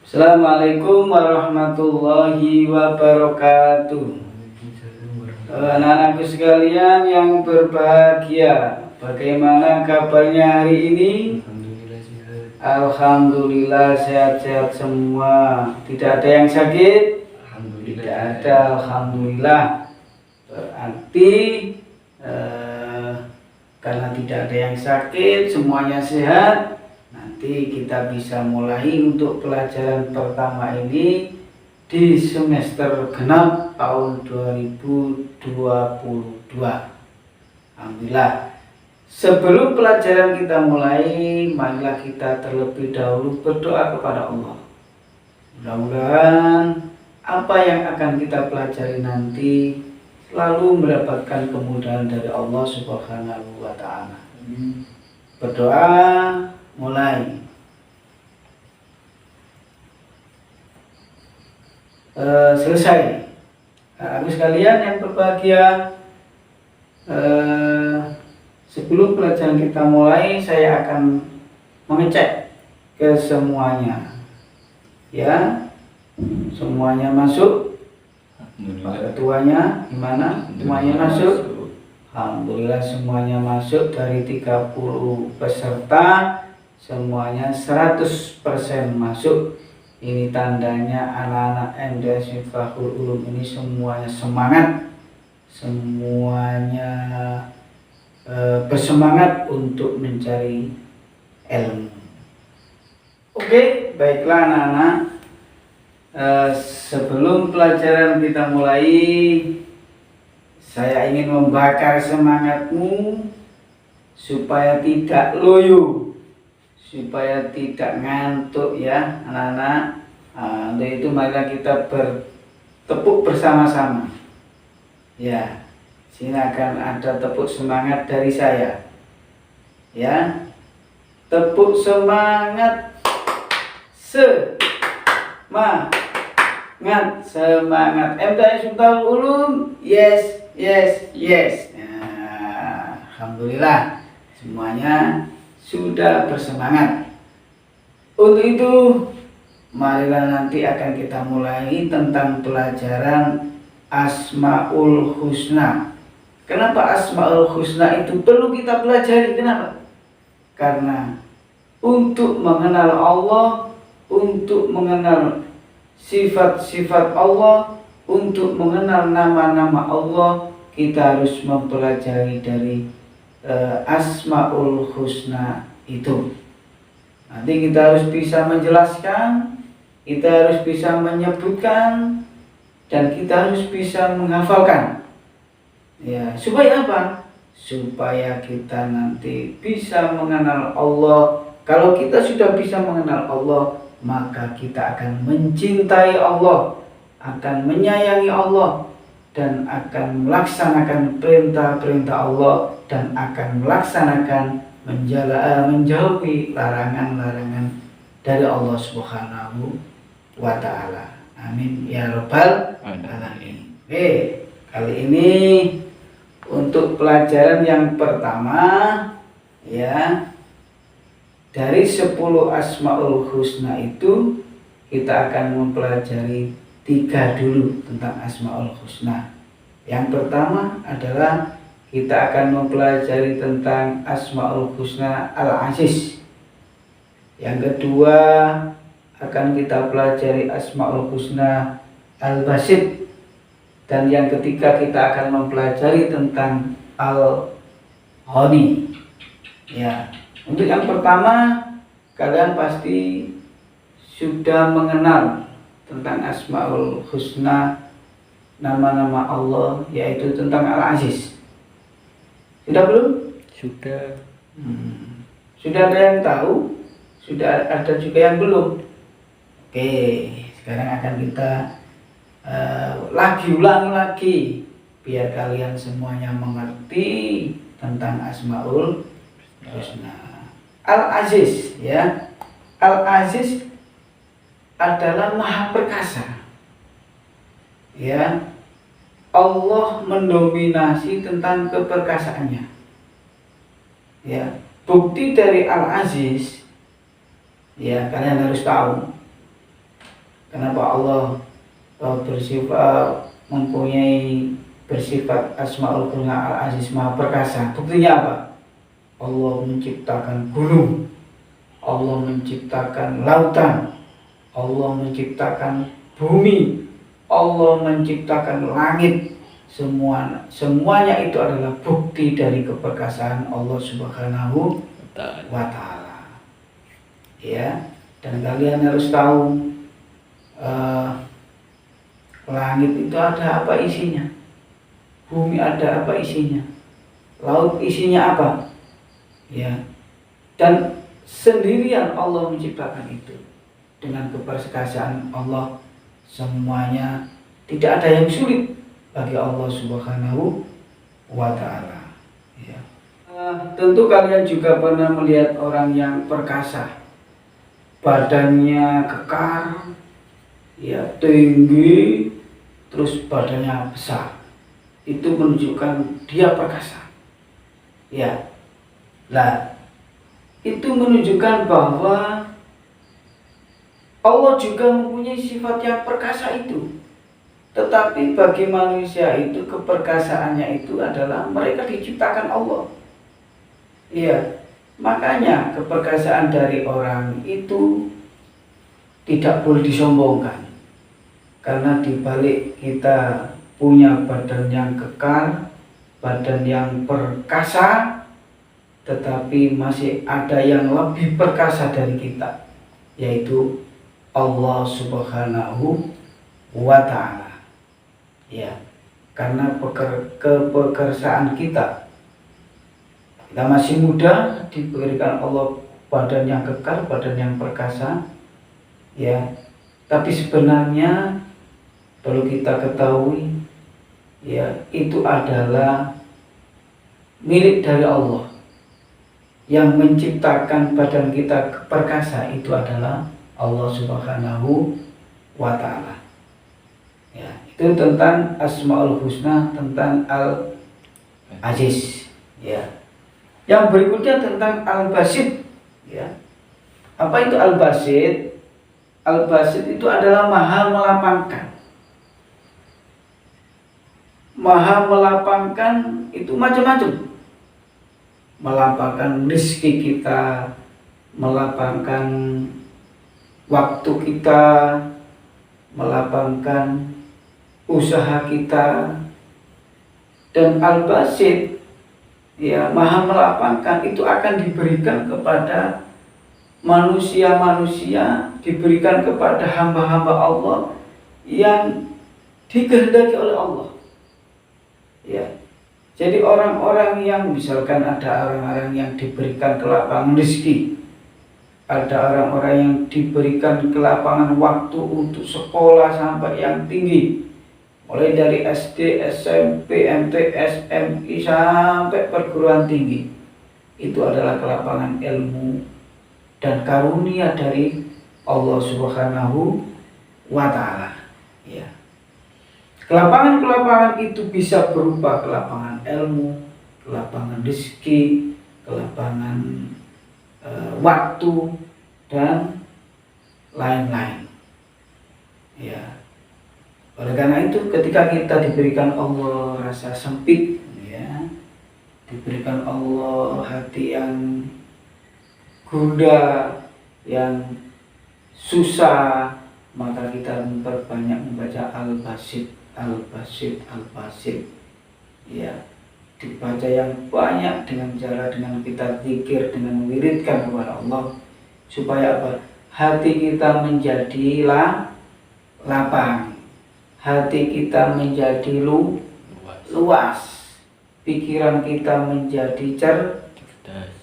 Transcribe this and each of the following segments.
Assalamualaikum warahmatullahi wabarakatuh. Anak-anakku sekalian yang berbahagia, bagaimana kabarnya hari ini? Alhamdulillah sehat-sehat semua. Tidak ada yang sakit? Tidak ada, alhamdulillah. Berarti karena tidak ada yang sakit, semuanya sehat. Nanti kita bisa mulai untuk pelajaran pertama ini di semester genap tahun 2022. Alhamdulillah. Sebelum pelajaran kita mulai, marilah kita terlebih dahulu berdoa kepada Allah. Mudah-mudahan apa yang akan kita pelajari nanti selalu mendapatkan kemudahan dari Allah Subhanahu wa Ta'ala. Berdoa. Mulai. Selesai. Aku sekalian yang berbahagia, sebelum pelajaran kita mulai, saya akan mengecek ke semuanya. Ya, semuanya masuk. Pak Ketuanya gimana? Semuanya masuk. Alhamdulillah semuanya masuk. Dari 30 peserta semuanya 100% masuk. Ini tandanya anak-anak MDS Miftahul Ulum ini semuanya semangat, semuanya bersemangat untuk mencari ilmu. Oke, baiklah anak-anak, sebelum pelajaran kita mulai, saya ingin membakar semangatmu supaya tidak loyo, supaya tidak ngantuk ya anak-anak. Untuk itu marilah kita bertepuk bersama-sama. Ya, sini akan ada tepuk semangat dari saya. Ya, tepuk semangat, semangat. MTS Miftahul Ulum, yes. Nah, alhamdulillah semuanya sudah bersemangat. Untuk itu marilah nanti akan kita mulai tentang pelajaran Asmaul Husna. Kenapa Asmaul Husna itu perlu kita pelajari? Kenapa? Karena untuk mengenal Allah, untuk mengenal sifat-sifat Allah, untuk mengenal nama-nama Allah, kita harus mempelajari dari Asmaul Husna itu. Nanti kita harus bisa menjelaskan, kita harus bisa menyebutkan, dan kita harus bisa menghafalkan. Ya, supaya apa? Supaya kita nanti bisa mengenal Allah. Kalau kita sudah bisa mengenal Allah, maka kita akan mencintai Allah, akan menyayangi Allah, dan akan melaksanakan perintah-perintah Allah, dan akan melaksanakan menjauhi larangan-larangan dari Allah Subhanahu wa Ta'ala. Amin ya rabbal alamin. Oke, kali ini untuk pelajaran yang pertama, ya, dari 10 Asmaul Husna itu kita akan mempelajari 3 dulu tentang Asmaul Husna. Yang pertama adalah kita akan mempelajari tentang Asmaul Husna Al-Aziz. Yang kedua akan kita pelajari Asmaul Husna Al-Basit. Dan yang ketiga kita akan mempelajari tentang Al-Ghani. Ya, untuk yang pertama kalian pasti sudah mengenal tentang Asmaul Husna, nama-nama Allah, yaitu tentang Al-Aziz. Sudah belum? Sudah. Sudah ada yang tahu? Sudah ada juga yang belum? Oke, sekarang akan kita ulang lagi biar kalian semuanya mengerti tentang Asmaul Husna. Al-Aziz, ya. Al-Aziz adalah Maha Perkasa. Ya. Allah mendominasi tentang keperkasaannya. Ya, bukti dari Al-Aziz, ya kalian harus tahu Kenapa Allah bersifat Asmaul Husna Al-Aziz Maha Perkasa? Buktinya apa? Allah menciptakan gunung, Allah menciptakan lautan, Allah menciptakan bumi, Allah menciptakan langit. Semuanya itu adalah bukti dari keperkasaan Allah Subhanahu wa Ta'ala. Ya, dan kalian harus tahu langit itu ada apa isinya, bumi ada apa isinya, laut isinya apa, ya. Dan sendirian Allah menciptakan itu dengan keperkasaan Allah. Semuanya tidak ada yang sulit bagi Allah Subhanahu wa Ta'ala, ya. Tentu kalian juga pernah melihat orang yang perkasa, badannya kekar, ya, tinggi, terus badannya besar. Itu menunjukkan dia perkasa, ya. Nah, itu menunjukkan bahwa Allah juga mempunyai sifat yang perkasa itu. Tetapi bagi manusia itu keperkasaannya itu adalah mereka diciptakan Allah. Iya, makanya keperkasaan dari orang itu tidak boleh disombongkan. Karena dibalik kita punya badan yang kekar, badan yang perkasa, tetapi masih ada yang lebih perkasa dari kita, yaitu Allah Subhanahu wa Ta'ala. Ya, karena keperkasaan kita masih muda, diberikan Allah badan yang kekar, badan yang perkasa, ya. Tapi sebenarnya perlu kita ketahui, ya, itu adalah milik dari Allah. Yang menciptakan badan kita perkasa itu adalah Allah Subhanahu wa Ta'ala. Ya, itu tentang Asmaul Husna, tentang Al-Aziz, ya. Yang berikutnya tentang Al-Basit, ya. Apa itu Al-Basit? Al-Basit itu adalah maha melapangkan. Maha melapangkan itu macam-macam. Melapangkan rezeki kita, melapangkan waktu kita, melapangkan usaha kita. Dan Al-Basit, ya, maha melapangkan itu akan diberikan kepada manusia-manusia, diberikan kepada hamba-hamba Allah yang dikehendaki oleh Allah, ya. Jadi orang-orang yang misalkan ada orang-orang yang diberikan kelapangan rezeki, ada orang-orang yang diberikan kelapangan waktu untuk sekolah sampai yang tinggi, mulai dari SD, SMP, MTS, MI sampai perguruan tinggi. Itu adalah kelapangan ilmu dan karunia dari Allah Subhanahu wa Ta'ala, ya. Kelapangan-kelapangan itu bisa berupa kelapangan ilmu, kelapangan rezeki, kelapangan waktu, dan lain-lain, ya. Oleh karena itu ketika kita diberikan Allah rasa sempit, ya, diberikan Allah hati yang gundah, yang susah, maka kita memperbanyak membaca Al-Basit, Al-Basit, Al-Basit, ya. Dibaca yang banyak dengan kita zikir, dengan wiridkan kepada Allah, supaya apa? Hati kita menjadi lapang, hati kita menjadi luas, pikiran kita menjadi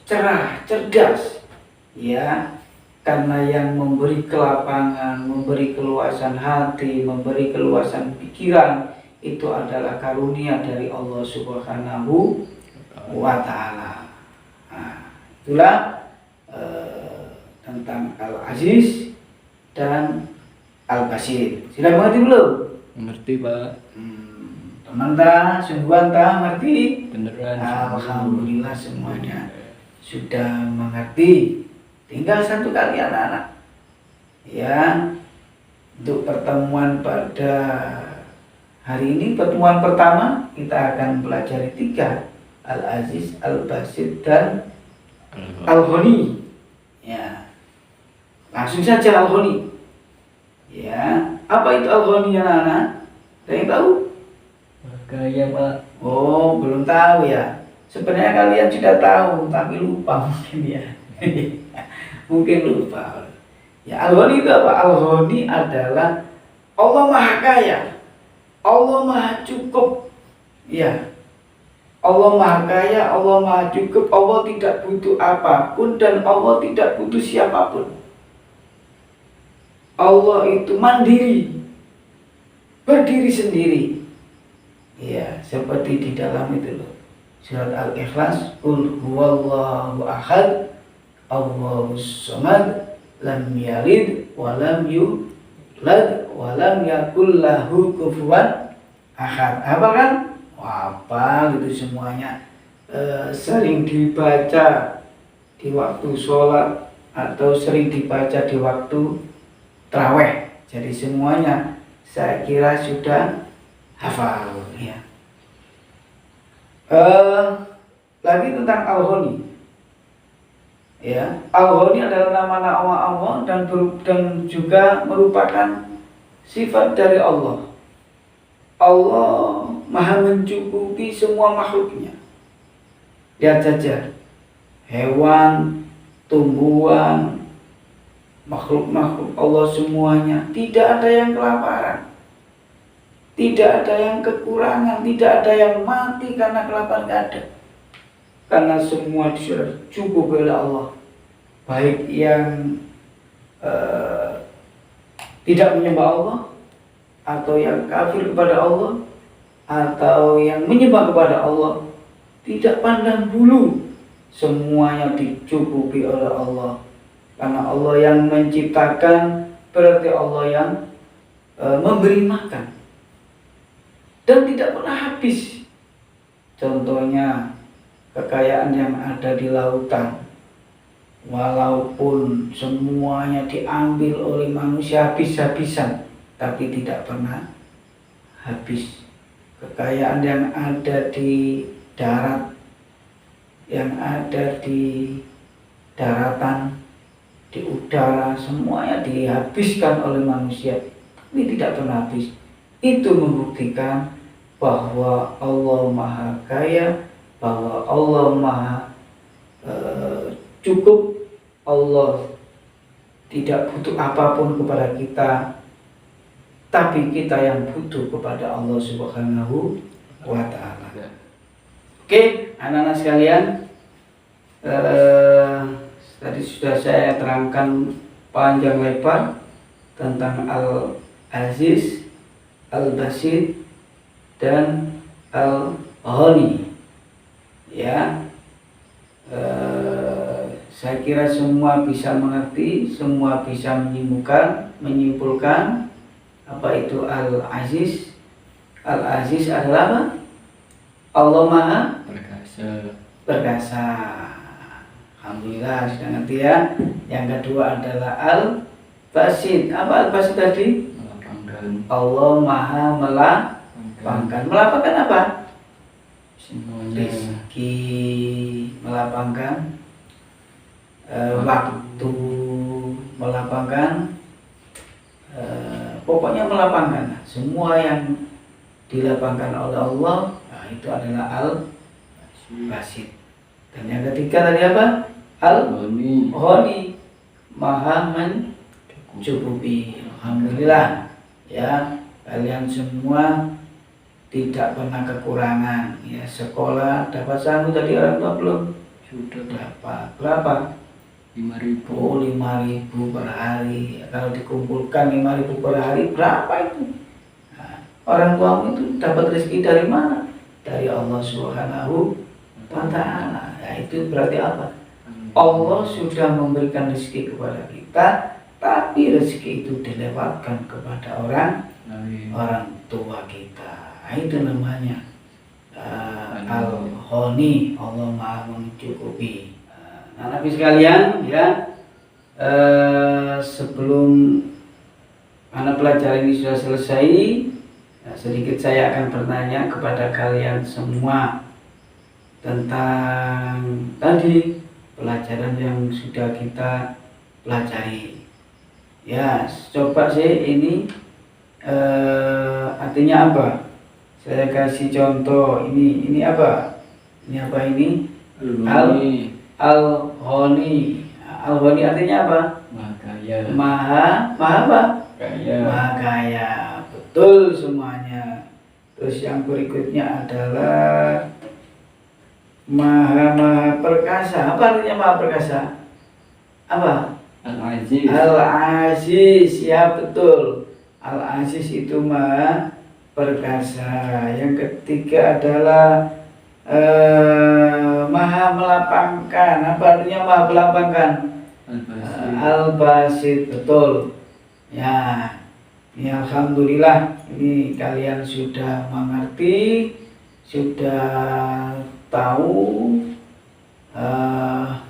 cerah, cerdas, ya. Karena yang memberi kelapangan, memberi keluasan hati, memberi keluasan pikiran itu adalah karunia dari Allah Subhanahu wa Ta'ala. Nah, itulah tentang Al-Aziz dan Al-Basit. Sudah mengerti belum? Mengerti, Pak. Teman ta, sungguhan ta, mengerti? Beneran. Alhamdulillah semuanya sudah mengerti. Tinggal satu kali anak-anak, ya, Untuk pertemuan pada hari ini, pertemuan pertama, kita akan pelajari 3, Al-Aziz, Al-Basit, dan Al-Ghani. Ya, langsung saja Al-Ghani. Ya, apa itu Al-Ghani anak-anak? Ada yang tahu? Kaya Pak. Oh, belum tahu ya. Sebenarnya kalian sudah tahu, tapi lupa mungkin ya. Mungkin lupa. Ya, Al-Ghani itu apa? Al-Ghani adalah Allah Maha Kaya, Allah Maha Cukup. Ya, Allah Maha Kaya, Allah Maha Cukup. Allah tidak butuh apapun dan Allah tidak butuh siapapun. Allah itu mandiri, berdiri sendiri. Ya, seperti di dalam itu loh, surat Al-Ikhlas, Qul huwallahu ahad, Allahus samad, lam yalid wa lam yulad wa lam yakul lahu kufuwan ahad. Apa kan? Apa gitu semuanya. Sering dibaca di waktu sholat atau sering dibaca di waktu tarawih. Jadi semuanya saya kira sudah hafal ya. Lagi tentang Al-Ghani. Ya, Al-Ghani adalah nama-nama Allah dan juga merupakan sifat dari Allah. Allah Maha mencukupi semua makhluknya. Lihat saja, hewan, tumbuhan, makhluk-makhluk Allah semuanya, tidak ada yang kelaparan, tidak ada yang kekurangan, tidak ada yang mati karena kelaparan, tidak ada. Karena semua sudah cukup oleh Allah. Baik yang tidak menyembah Allah, atau yang kafir kepada Allah, atau yang menyembah kepada Allah, tidak pandang bulu, semuanya dicukupi oleh Allah. Karena Allah yang menciptakan, berarti Allah yang memberi makan dan tidak pernah habis. Contohnya kekayaan yang ada di lautan, walaupun semuanya diambil oleh manusia habis-habisan, tapi tidak pernah habis. Kekayaan yang ada di darat, yang ada di daratan, di udara, semuanya dihabiskan oleh manusia, tapi tidak pernah habis. Itu membuktikan bahwa Allah Maha Kaya, bahwa Allah Maha Cukup. Allah tidak butuh apapun kepada kita, tapi kita yang butuh kepada Allah Subhanahu wa Ta'ala. Oke, anak-anak sekalian, tadi sudah saya terangkan panjang lebar tentang Al-Aziz, Al-Basit, dan Al-Ghani. Ya, saya kira semua bisa mengerti, semua bisa menyimpulkan apa itu Al-Aziz. Al-Aziz adalah apa? Allah Maha Perkasa. Alhamdulillah sudah ngerti ya. Yang kedua adalah Al-Basit. Apa Al-Basit tadi? Melapangkan. Allah Maha melapangkan. Melapangkan apa? Semuanya. Rezeki, melapangkan waktu, melapangkan pokoknya melapangkan semua yang dilapangkan oleh Allah. Nah, itu adalah Al-Basit. Dan yang ketiga tadi apa? Al-Ghani, Maha mencukupi. Alhamdulillah ya, kalian semua tidak pernah kekurangan ya. Sekolah dapat sanggup tadi orang tua belum? Sudah dapat. Berapa? 5.000. Oh, 5.000 per hari. Kalau dikumpulkan 5.000 per hari berapa itu? Nah, orang tuamu itu dapat rezeki dari mana? Dari Allah Subhanahu wa Ta'ala. Ya, itu berarti apa? Allah sudah memberikan rezeki kepada kita, tapi rezeki itu dilewatkan kepada orang tua kita. Nah, itu namanya Al-Ghani, Allah Maha mencukupi. Anak-anak sekalian ya, sebelum Karena pelajaran ini sudah selesai, sedikit saya akan bertanya kepada kalian semua tentang tadi pelajaran yang sudah kita pelajari. Ya, coba sih ini artinya apa? Saya kasih contoh. Ini apa? Ini apa ini? Al-Ghani. Al-Ghani artinya apa? Maha kaya. Maha apa? Kaya. Maha kaya. Betul semuanya. Terus yang berikutnya adalah Maha perkasa. Apa artinya maha perkasa? Apa? Al-Aziz. Al-Aziz. Ya betul. Al-Aziz itu maha perkasa. Yang ketiga adalah maha melapangkan. Apa artinya maha melapangkan? Al-Basit. Betul. Ya, ini alhamdulillah ini kalian sudah mengerti, sudah tahu.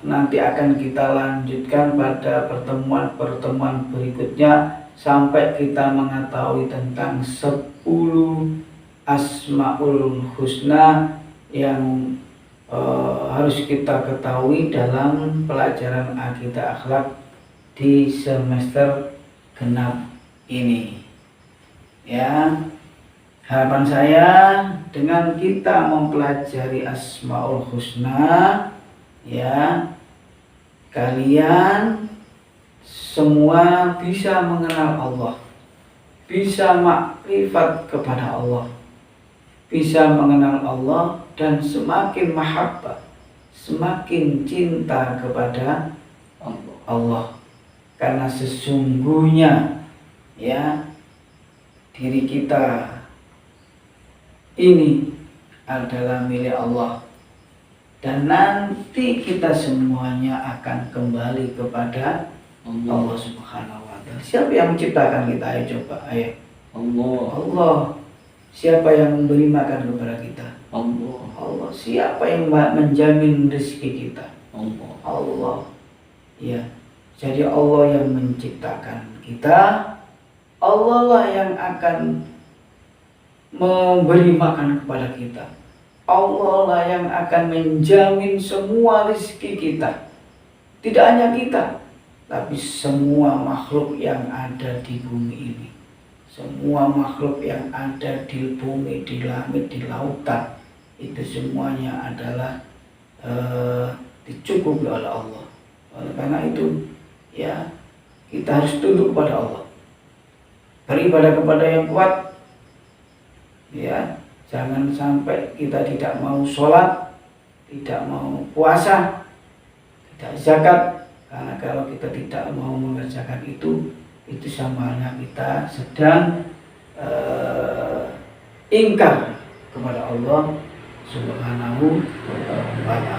Nanti akan kita lanjutkan pada pertemuan-pertemuan berikutnya sampai kita mengetahui tentang 10 Asmaul Husna yang harus kita ketahui dalam pelajaran akidah akhlak di semester genap ini. Ya, harapan saya dengan kita mempelajari Asmaul Husna, ya, kalian semua bisa mengenal Allah, bisa makrifat kepada Allah, bisa mengenal Allah, dan semakin mahabbah, semakin cinta kepada Allah. Karena sesungguhnya ya diri kita ini adalah milik Allah, dan nanti kita semuanya akan kembali kepada Allah Subhanahu wa Ta'ala. Siapa yang menciptakan kita? Ayo coba, ayo. Allah. Siapa yang memberi makan kepada kita? Allah. Siapa yang menjamin rezeki kita? Allah. Ya. Jadi Allah yang menciptakan kita. Allah lah yang akan memberi makan kepada kita. Allah lah yang akan menjamin semua rezeki kita. Tidak hanya kita, tapi semua makhluk yang ada di bumi ini. Semua makhluk yang ada di bumi, di langit, di lautan, itu semuanya adalah dicukupi oleh Allah. Oleh karena itu, ya, kita harus tunduk kepada Allah, beribadah kepada yang kuat. Ya, jangan sampai kita tidak mau sholat, tidak mau puasa, tidak zakat. Karena kalau kita tidak mau mengerjakan itu sama halnya kita sedang ingkar kepada Allah Subhanahu wa Ta'ala.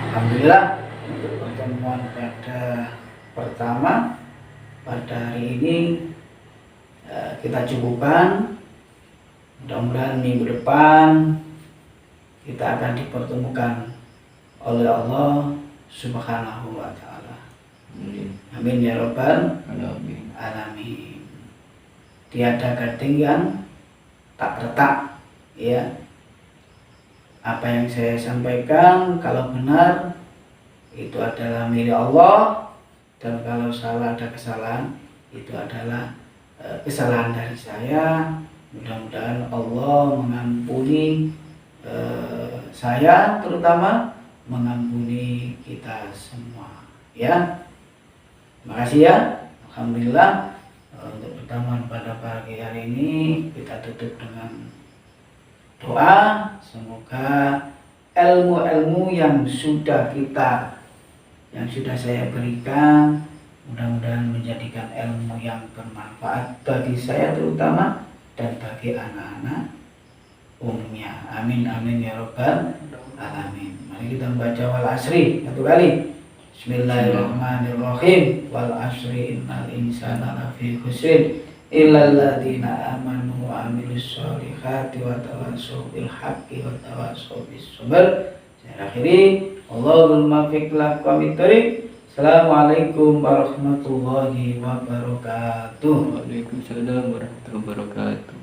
Alhamdulillah, untuk pertemuan pada pertama pada hari ini kita cukupkan. Mudah-mudahan minggu depan kita akan dipertemukan oleh Allah Subhanahu wa Ta'ala. Amin ya Rabbal Alamin. Tiada gading yang tak retak, ya. Apa yang saya sampaikan kalau benar itu adalah milik Allah, dan kalau salah ada kesalahan itu adalah kesalahan dari saya. Mudah-mudahan Allah mengampuni saya, terutama mengampuni kita semua, ya. Terima kasih ya. Alhamdulillah, untuk pertemuan pada pagi hari ini kita tutup dengan doa. Semoga ilmu-ilmu yang sudah saya berikan mudah-mudahan menjadikan ilmu yang bermanfaat bagi saya terutama dan bagi anak-anak umumnya. Amin amin ya Rabbal Alamin. Mari kita membaca wal asri satu kali. Bismillahirrahmanirrahim. Wal asri innal insana lafi khusrin illal ladzina amanu wa amilus solihati wa tawassaw bil haqqi wa tawassaw bis sabr. Saya akhiri, Allahumma fiq lakum thoriq. Assalamualaikum warahmatullahi wabarakatuh. Waalaikumsalam warahmatullahi wabarakatuh.